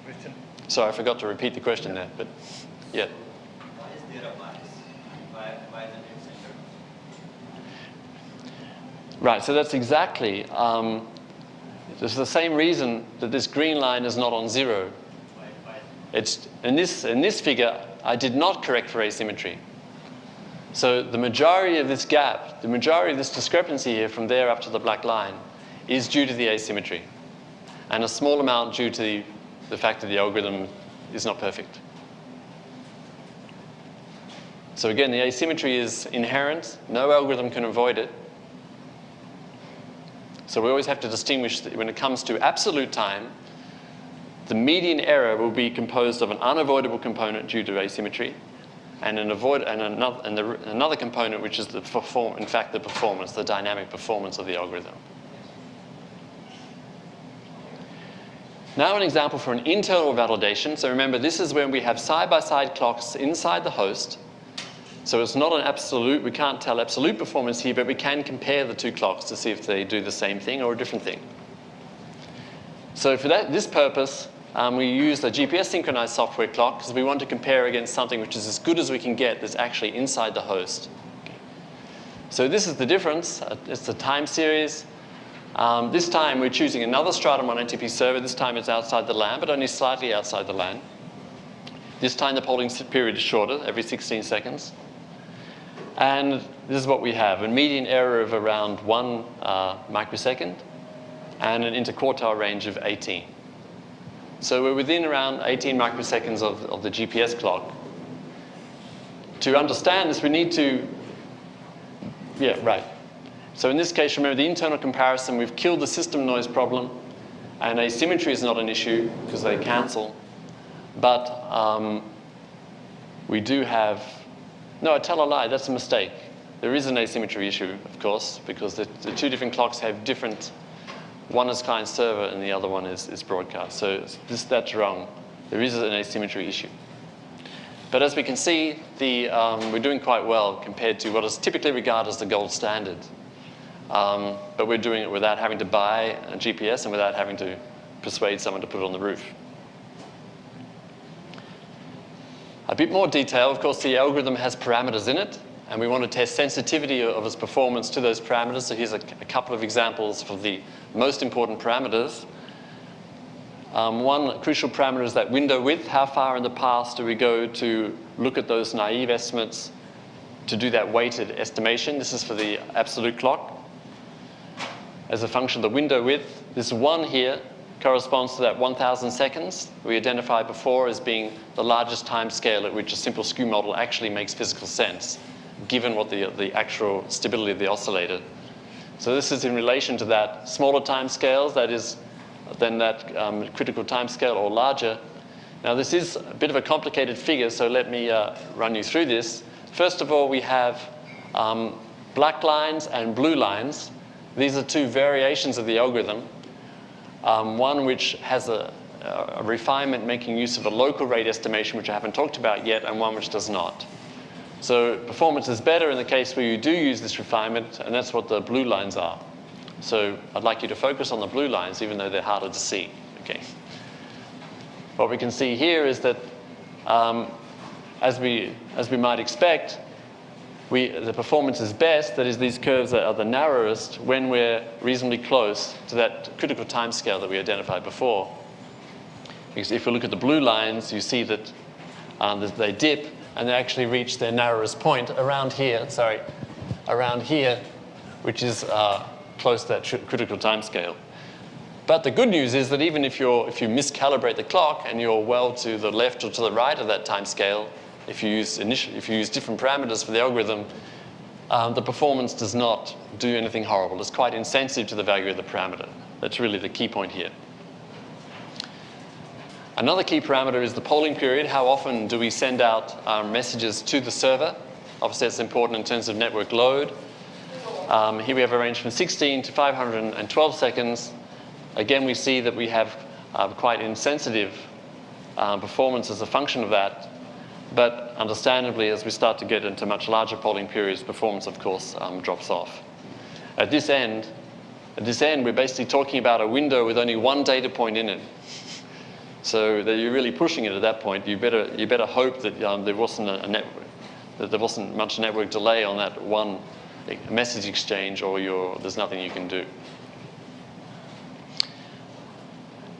Question? Sorry, I forgot to repeat the question there, but yeah. Why is there a bias? Why is it synchronous? Right, so that's exactly, it's the same reason that this green line is not on 0. It's, in this figure, I did not correct for asymmetry. So the majority of this gap, the majority of this discrepancy here from there up to the black line is due to the asymmetry. And a small amount due to the fact that the algorithm is not perfect. So again, the asymmetry is inherent. No algorithm can avoid it. So we always have to distinguish that when it comes to absolute time, the median error will be composed of an unavoidable component due to asymmetry, and another component which is the performance, the dynamic performance of the algorithm. Now an example for an internal validation. So remember, this is when we have side-by-side clocks inside the host. So it's not an absolute, we can't tell absolute performance here, but we can compare the two clocks to see if they do the same thing or a different thing. So for this purpose, we use the GPS synchronized software clock because we want to compare against something which is as good as we can get that's actually inside the host. Okay. So this is the difference. It's the time series. This time we're choosing another Stratum 1 NTP server. This time it's outside the LAN, but only slightly outside the LAN. This time the polling period is shorter, every 16 seconds. And this is what we have, a median error of around 1 microsecond and an interquartile range of 18. So we're within around 18 microseconds of the GPS clock. To understand this, we need to, yeah, right. So in this case, remember the internal comparison, we've killed the system noise problem, and asymmetry is not an issue because they cancel. But we do have, no, I tell a lie, that's a mistake. There is an asymmetry issue, of course, because the two different clocks have different, one is client server and the other one is broadcast. So that's wrong. There is an asymmetry issue. But as we can see, we're doing quite well compared to what is typically regarded as the gold standard. But we're doing it without having to buy a GPS and without having to persuade someone to put it on the roof. A bit more detail, of course, the algorithm has parameters in it, and we want to test sensitivity of its performance to those parameters. So here's a couple of examples for the most important parameters. One crucial parameter is that window width. How far in the past do we go to look at those naive estimates to do that weighted estimation? This is for the absolute clock. As a function of the window width, this 1 here corresponds to that 1,000 seconds we identified before as being the largest time scale at which a simple SKEW model actually makes physical sense, given what the actual stability of the oscillator. So this is in relation to that smaller time scales, that is, than that critical time scale or larger. Now this is a bit of a complicated figure, so let me run you through this. First of all, we have black lines and blue lines. These are two variations of the algorithm. One which has a refinement making use of a local rate estimation, which I haven't talked about yet, and one which does not. So performance is better in the case where you do use this refinement, and that's what the blue lines are. So I'd like you to focus on the blue lines, even though they're harder to see. Okay. What we can see here is that, as we might expect, the performance is best, that is, these curves are the narrowest when we're reasonably close to that critical time scale that we identified before. Because if we look at the blue lines, you see that they dip and they actually reach their narrowest point around here, which is close to that critical time scale. But the good news is that even if you miscalibrate the clock and you're well to the left or to the right of that time scale, if you use different parameters for the algorithm, the performance does not do anything horrible. It's quite insensitive to the value of the parameter. That's really the key point here. Another key parameter is the polling period. How often do we send out messages to the server? Obviously, it's important in terms of network load. Here we have a range from 16 to 512 seconds. Again, we see that we have quite insensitive performance as a function of that. But understandably, as we start to get into much larger polling periods, performance, of course, drops off. At this end, we're basically talking about a window with only one data point in it. So that you're really pushing it at that point. You better hope that there wasn't much network delay on that one message exchange, or there's nothing you can do.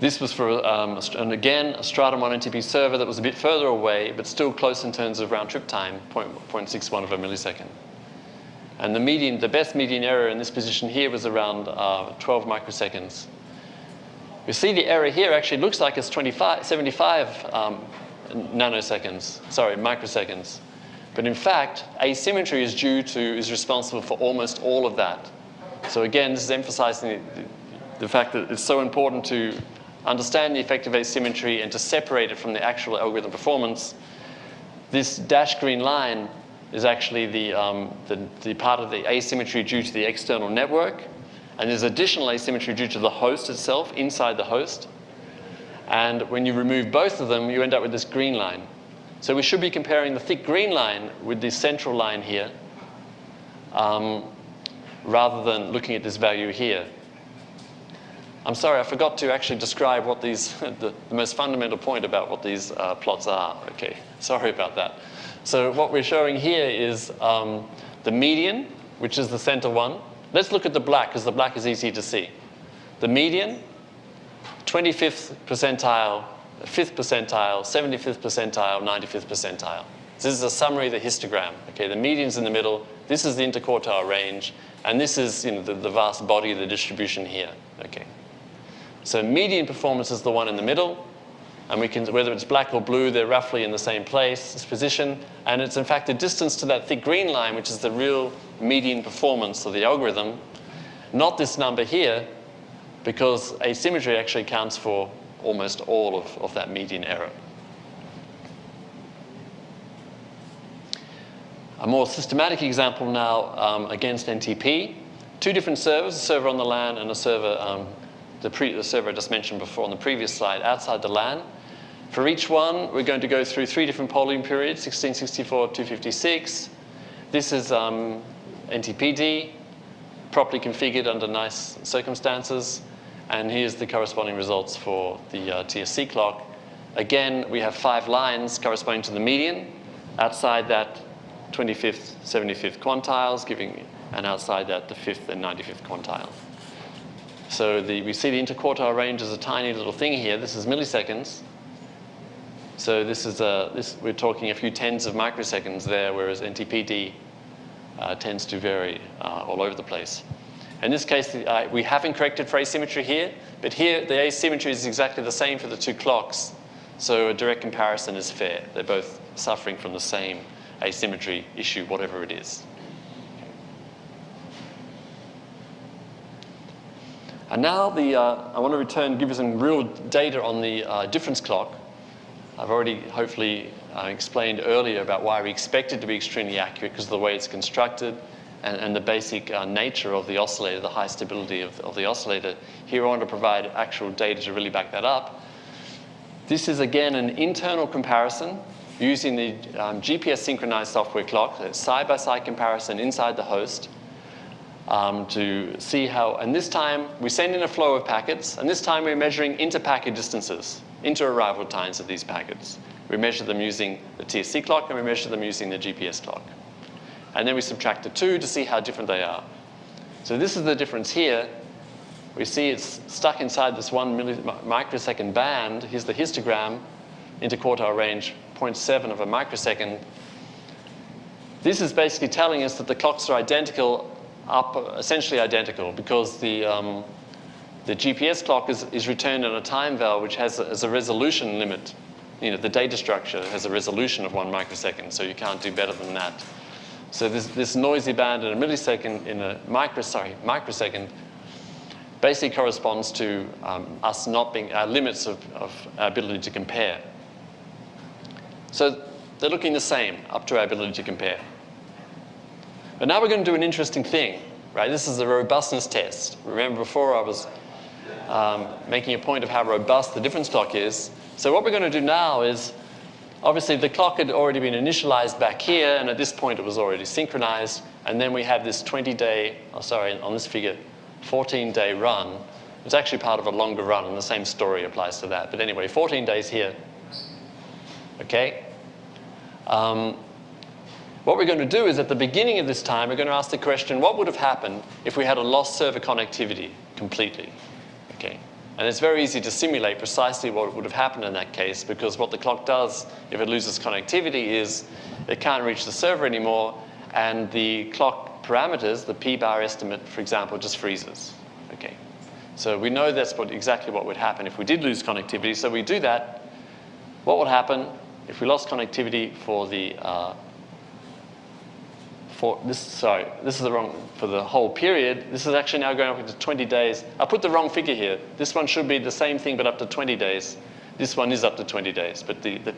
This was for, and again, a Stratum 1 NTP server that was a bit further away, but still close in terms of round trip time, 0.61 of a millisecond. And the best median error in this position here was around 12 microseconds. You see the error here actually looks like it's 75 microseconds. But in fact, asymmetry is responsible for almost all of that. So again, this is emphasizing the fact that it's so important to understand the effect of asymmetry and to separate it from the actual algorithm performance. This dashed green line is actually the part of the asymmetry due to the external network. And there's additional asymmetry due to the host itself, inside the host. And when you remove both of them, you end up with this green line. So we should be comparing the thick green line with the central line here, rather than looking at this value here. I'm sorry, I forgot to actually describe what these, the most fundamental point about what these plots are. Okay, sorry about that. So what we're showing here is the median, which is the center one. Let's look at the black, because the black is easy to see. The median, 25th percentile, 5th percentile, 75th percentile, 95th percentile. This is a summary of the histogram. Okay, the median's in the middle. This is the interquartile range. And this is the vast body of the distribution here. Okay. So median performance is the one in the middle. And we can, whether it's black or blue, they're roughly in the same place, this position. And it's in fact the distance to that thick green line, which is the real median performance of the algorithm, not this number here, because asymmetry actually accounts for almost all of that median error. A more systematic example now against NTP. Two different servers, a server on the LAN and a server, the server I just mentioned before on the previous slide, outside the LAN. For each one, we're going to go through 3 different polling periods, 1664, 256. This is ntpd, properly configured under nice circumstances. And here's the corresponding results for the TSCclock. Again, we have 5 lines corresponding to the median. Outside that, 25th, 75th quantiles, giving, and outside that, the 5th and 95th quantile. So we see the interquartile range as a tiny little thing here. This is milliseconds. So this is we're talking a few tens of microseconds there, whereas NTPD tends to vary all over the place. In this case, we haven't corrected for asymmetry here, but here the asymmetry is exactly the same for the 2 clocks. So a direct comparison is fair. They're both suffering from the same asymmetry issue, whatever it is. And now I want to return, give you some real data on the difference clock. I've already hopefully explained earlier about why we expect it to be extremely accurate because of the way it's constructed and the basic nature of the oscillator, the high stability of the oscillator. Here I want to provide actual data to really back that up. This is again an internal comparison using the GPS synchronized software clock, side-by-side comparison inside the host to see how, and this time we send in a flow of packets, and this time we're measuring inter-packet distances, inter-arrival times of these packets. We measure them using the TSC clock and we measure them using the GPS clock. And then we subtract the 2 to see how different they are. So this is the difference here. We see it's stuck inside this 1 microsecond band. Here's the histogram, interquartile range 0.7 of a microsecond. This is basically telling us that the clocks are identical, essentially identical, because the GPS clock is returned on a time val which has a resolution limit. The data structure has a resolution of 1 microsecond, so you can't do better than that. So this noisy band in a millisecond, in a microsecond, basically corresponds to us not being our limits of our ability to compare. So they're looking the same up to our ability to compare. But now we're going to do an interesting thing, right? This is the robustness test. Remember before I was making a point of how robust the difference clock is. So what we're going to do now is, obviously the clock had already been initialized back here, and at this point it was already synchronized. And then we have this 20-day, on this figure, 14-day run. It's actually part of a longer run, and the same story applies to that. But anyway, 14 days here. Okay? What we're going to do is at the beginning of this time, we're going to ask the question, what would have happened if we had a lost server connectivity completely? Okay? And it's very easy to simulate precisely what would have happened in that case, because what the clock does if it loses connectivity is it can't reach the server anymore, and the clock parameters, the p-bar estimate, for example, just freezes. Okay? So we know that's exactly what would happen if we did lose connectivity. So we do that. What would happen if we lost connectivity for the this is the wrong, for the whole period. This is actually now going up into 20 days. I put the wrong figure here. This one should be the same thing, but up to 20 days. This one is up to 20 days, but the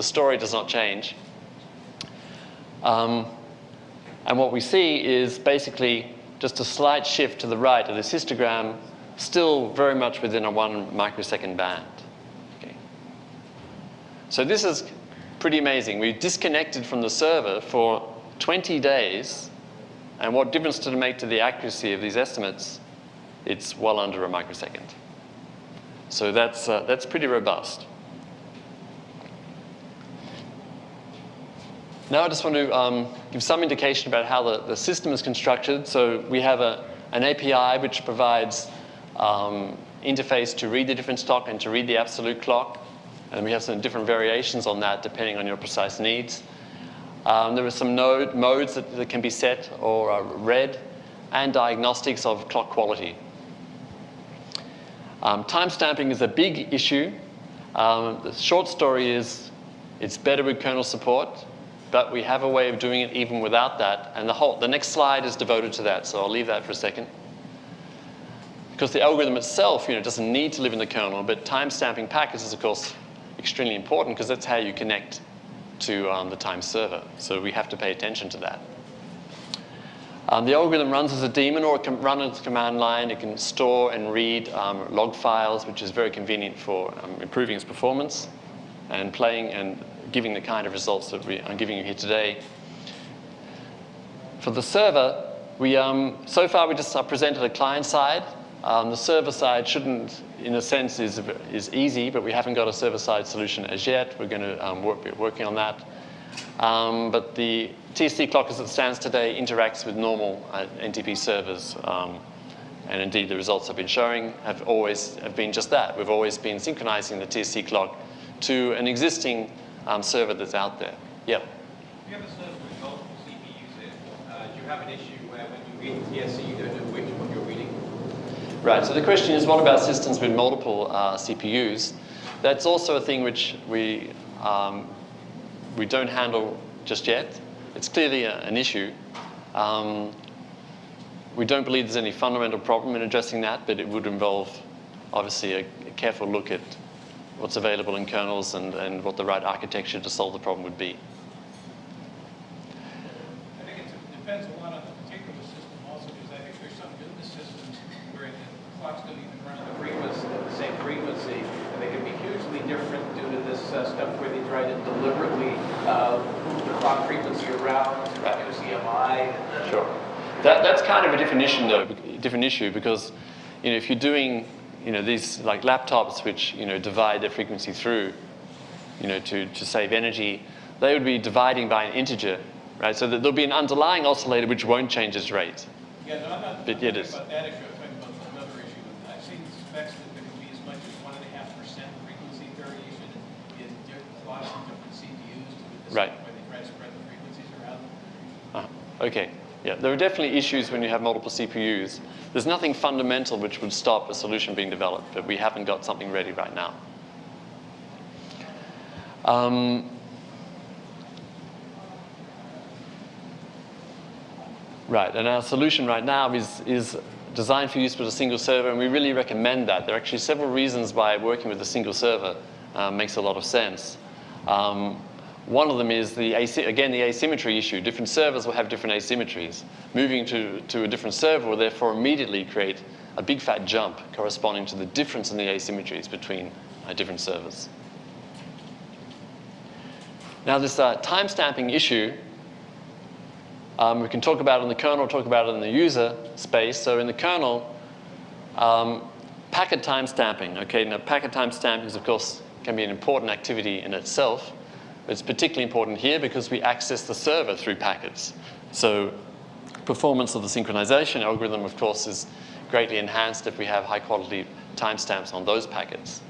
story does not change. And what we see is basically just a slight shift to the right of this histogram, still very much within a 1 microsecond band. Okay. So this is pretty amazing. We disconnected from the server for 20 days, and what difference did it make to the accuracy of these estimates? it's well under a microsecond. So that's pretty robust. Now I just want to give some indication about how the system is constructed. So we have an API which provides interface to read the difference clock and to read the absolute clock. And we have some different variations on that depending on your precise needs. There are some modes that can be set or read, and diagnostics of clock quality. Timestamping is a big issue. The short story is it's better with kernel support, but we have a way of doing it even without that. And the next slide is devoted to that, so I'll leave that for a second. Because the algorithm itself doesn't need to live in the kernel, but timestamping packets is, of course, extremely important because that's how you connect to the time server. So we have to pay attention to that. The algorithm runs as a daemon, or it can run as a command line. It can store and read log files, which is very convenient for improving its performance and playing and giving the kind of results that I'm giving you here today. For the server, so far we just presented a client side. The server side shouldn't, in a sense, is easy, but we haven't got a server-side solution as yet. We're going to be working on that. But the TSCclock as it stands today interacts with normal NTP servers. And indeed, the results I've been showing have been just that. We've always been synchronizing the TSCclock to an existing server that's out there. Yep. If you have a server with multiple CPUs in, do you have an issue where when you read the TSC, you don't know which one you're reading? Right, so the question is, what about systems with multiple CPUs? That's also a thing which we don't handle just yet. It's clearly an issue. We don't believe there's any fundamental problem in addressing that, but it would involve, obviously, a careful look at what's available in kernels and what the right architecture to solve the problem would be. I think it depends a lot on the particular system also, because I think there's some good systems where the clocks don't even run at The same frequency, and they can be hugely different due to this stuff where they try to deliberately move the clock frequency around, OCMI. Sure. That's kind of a different issue, though. Different issue because, if you're doing, these like laptops which divide their frequency through, to save energy, they would be dividing by an integer, right? So there'll be an underlying oscillator which won't change its rate. Yeah, no, I'm not But talking about that issue. I'm talking about another issue. I've seen specs that there can be as much as 1.5% frequency variation in different clocks and different CPUs to the Right. where they try to spread the frequencies around. Okay. Yeah, there are definitely issues when you have multiple CPUs. There's nothing fundamental which would stop a solution being developed, but we haven't got something ready right now. Right, and our solution right now is designed for use with a single server, and we really recommend that. There are actually several reasons why working with a single server makes a lot of sense. One of them is again, the asymmetry issue. Different servers will have different asymmetries. Moving to a different server will therefore immediately create a big fat jump corresponding to the difference in the asymmetries between different servers. Now this timestamping issue, we can talk about it in the kernel, talk about it in the user space. So in the kernel, packet timestamping. Okay, now packet timestamping is, of course, can be an important activity in itself. It's particularly important here because we access the server through packets. So performance of the synchronization algorithm, of course, is greatly enhanced if we have high-quality timestamps on those packets.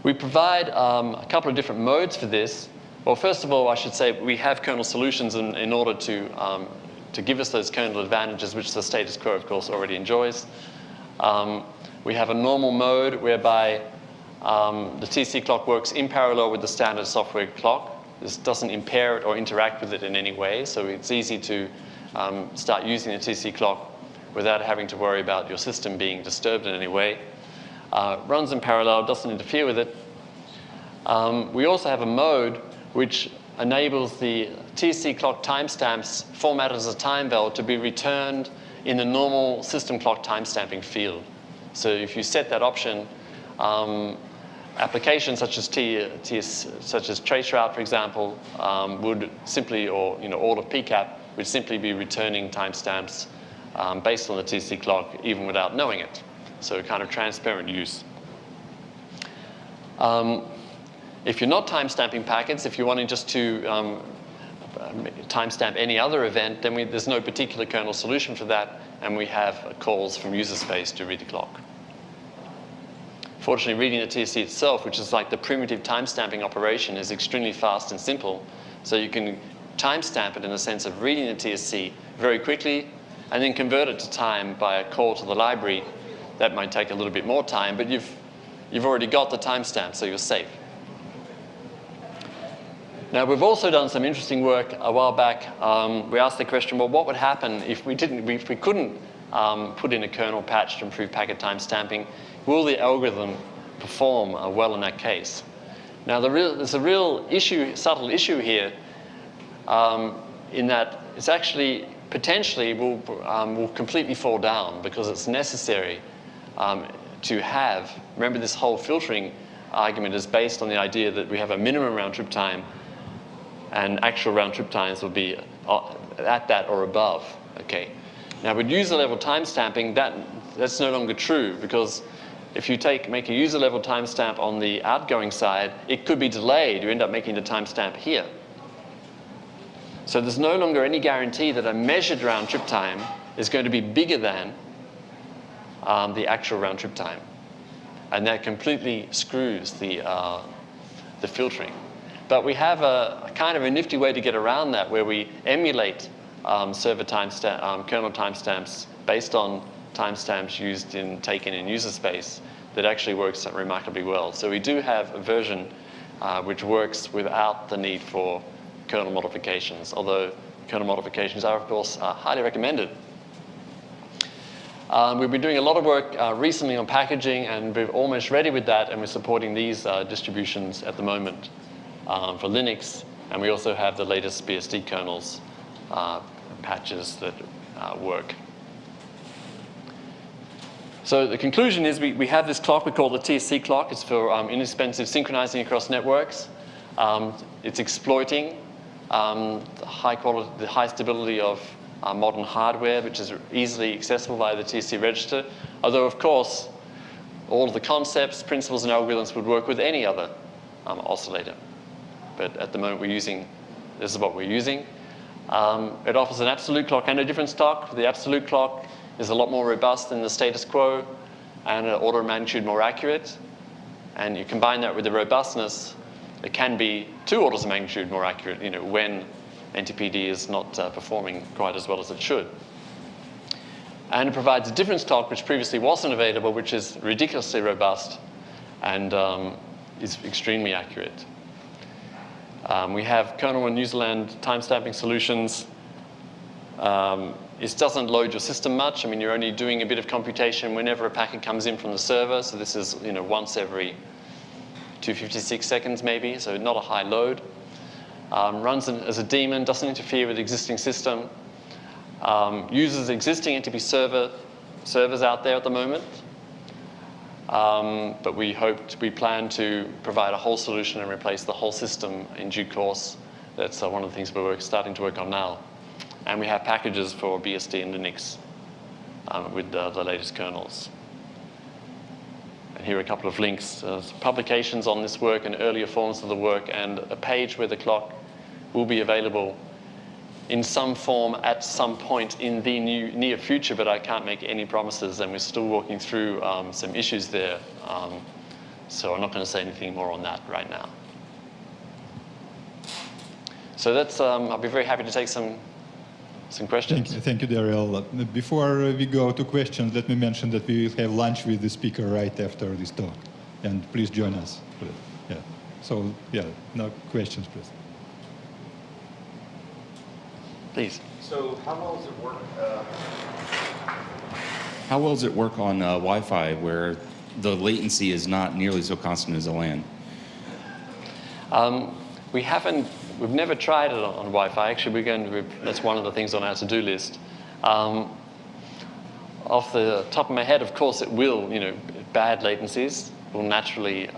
We provide a couple of different modes for this. Well, first of all, I should say we have kernel solutions in order to give us those kernel advantages, which the status quo, of course, already enjoys. We have a normal mode whereby the TSCclock works in parallel with the standard software clock. This doesn't impair it or interact with it in any way, so it's easy to start using the TSCclock without having to worry about your system being disturbed in any way. Runs in parallel, doesn't interfere with it. We also have a mode which enables the TSCclock timestamps formatted as a time val to be returned in the normal system clock timestamping field. So if you set that option, applications such as traceroute, for example, would simply, or all of PCAP, would simply be returning timestamps based on the TSC clock, even without knowing it. So kind of transparent use. If you're not timestamping packets, if you're wanting just to timestamp any other event, then there's no particular kernel solution for that, and we have calls from user space to read the clock. Fortunately, reading the TSC itself, which is like the primitive timestamping operation, is extremely fast and simple. So you can timestamp it in the sense of reading the TSC very quickly and then convert it to time by a call to the library. That might take a little bit more time, but you've already got the timestamp, so you're safe. Now, we've also done some interesting work a while back. We asked the question, well, what would happen if we couldn't put in a kernel patch to improve packet timestamping? Will the algorithm perform well in that case? Now, there's a real subtle issue here in that it's actually potentially will completely fall down because it's necessary to have, remember this whole filtering argument is based on the idea that we have a minimum round trip time and actual round trip times will be at that or above, okay? Now with user level timestamping, that's no longer true because if you make a user level timestamp on the outgoing side, it could be delayed. You end up making the timestamp here. So there's no longer any guarantee that a measured round trip time is going to be bigger than the actual round trip time. And that completely screws the filtering. But we have a kind of a nifty way to get around that where we emulate server timestamp, kernel timestamps based on timestamps taken in user space that actually works remarkably well. So we do have a version which works without the need for kernel modifications, although kernel modifications are, of course, highly recommended. We've been doing a lot of work recently on packaging, and we're almost ready with that, and we're supporting these distributions at the moment for Linux, and we also have the latest BSD kernels patches that work. So the conclusion is we have this clock we call the TSC clock. It's for inexpensive synchronizing across networks. It's exploiting the high stability of modern hardware, which is easily accessible via the TSC register. Although, of course, all of the concepts, principles, and algorithms would work with any other oscillator. But at the moment, this is what we're using. It offers an absolute clock and a difference clock. The absolute clock is a lot more robust than the status quo and an order of magnitude more accurate. And you combine that with the robustness, it can be 2 orders of magnitude more accurate, when ntpd is not performing quite as well as it should. And it provides a difference clock which previously wasn't available, which is ridiculously robust and is extremely accurate. We have kernel and New Zealand timestamping solutions. It doesn't load your system much. I mean, you're only doing a bit of computation whenever a packet comes in from the server. So this is once every 256 seconds maybe, so not a high load. Runs as a daemon, doesn't interfere with the existing system. Uses existing NTP servers out there at the moment. But we plan to provide a whole solution and replace the whole system in due course. That's one of the things we're starting to work on now. And we have packages for BSD and Linux with the latest kernels. And here are a couple of links, publications on this work and earlier forms of the work, and a page where the clock will be available in some form at some point in the near future, but I can't make any promises, and we're still working through some issues there. So I'm not going to say anything more on that right now. So that's, I'll be very happy to take some questions. Thank you, Daryl. Before we go to questions, let me mention that we will have lunch with the speaker right after this talk. And please join us. Yeah. So, yeah, no questions, please. Please. So how well does it work? How well does it work on Wi-Fi, where the latency is not nearly so constant as a LAN? We've never tried it on Wi-Fi. Actually, that's one of the things on our to-do list. Off the top of my head, of course, it will. Bad latencies will naturally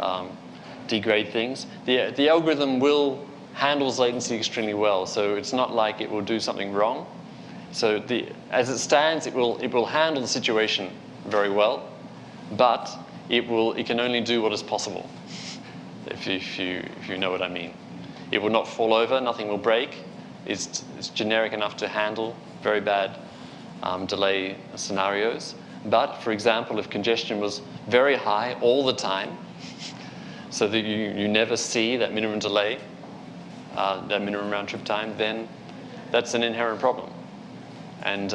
degrade things. The algorithm handles latency extremely well, so it's not like it will do something wrong. So as it stands, it will handle the situation very well, but it can only do what is possible, if you know what I mean. It will not fall over, nothing will break. It's generic enough to handle very bad delay scenarios. But for example, if congestion was very high all the time, so that you never see that minimum delay, that minimum round trip time, then that's an inherent problem. And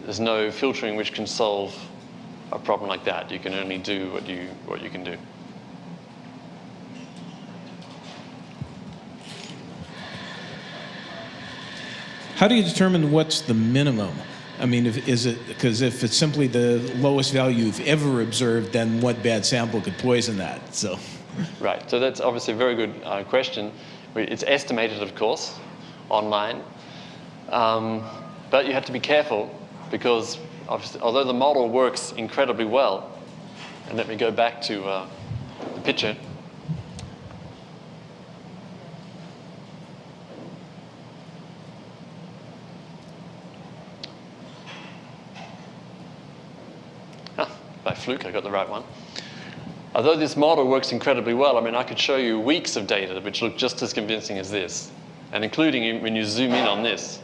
there's no filtering which can solve a problem like that. You can only do what you can do. How do you determine what's the minimum? I mean, because if it's simply the lowest value you've ever observed, then what bad sample could poison that? So. Right, so that's obviously a very good question. It's estimated, of course, online. But you have to be careful because obviously, although the model works incredibly well, and let me go back to the picture. By fluke, I got the right one. Although this model works incredibly well, I mean, I could show you weeks of data which look just as convincing as this, and including when you zoom in on this.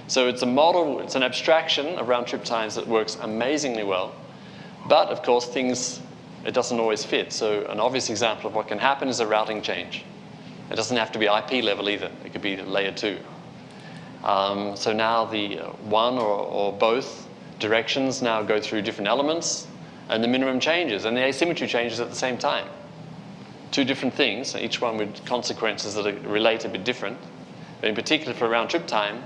So it's a model, it's an abstraction of round trip times that works amazingly well, but of course it doesn't always fit. So an obvious example of what can happen is a routing change. It doesn't have to be IP level either, it could be layer 2. So now the one or both directions now go through different elements, and the minimum changes, and the asymmetry changes at the same time. Two different things, each one with consequences that relate a bit different. But in particular for round trip time,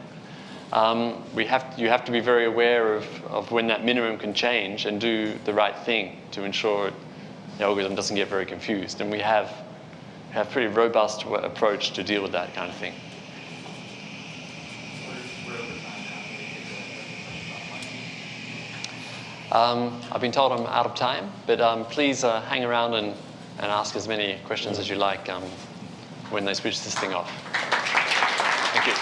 you have to be very aware of when that minimum can change and do the right thing to ensure the algorithm doesn't get very confused. And we have a pretty robust approach to deal with that kind of thing. I've been told I'm out of time, but please hang around and ask as many questions as you like when they switch this thing off. Thank you.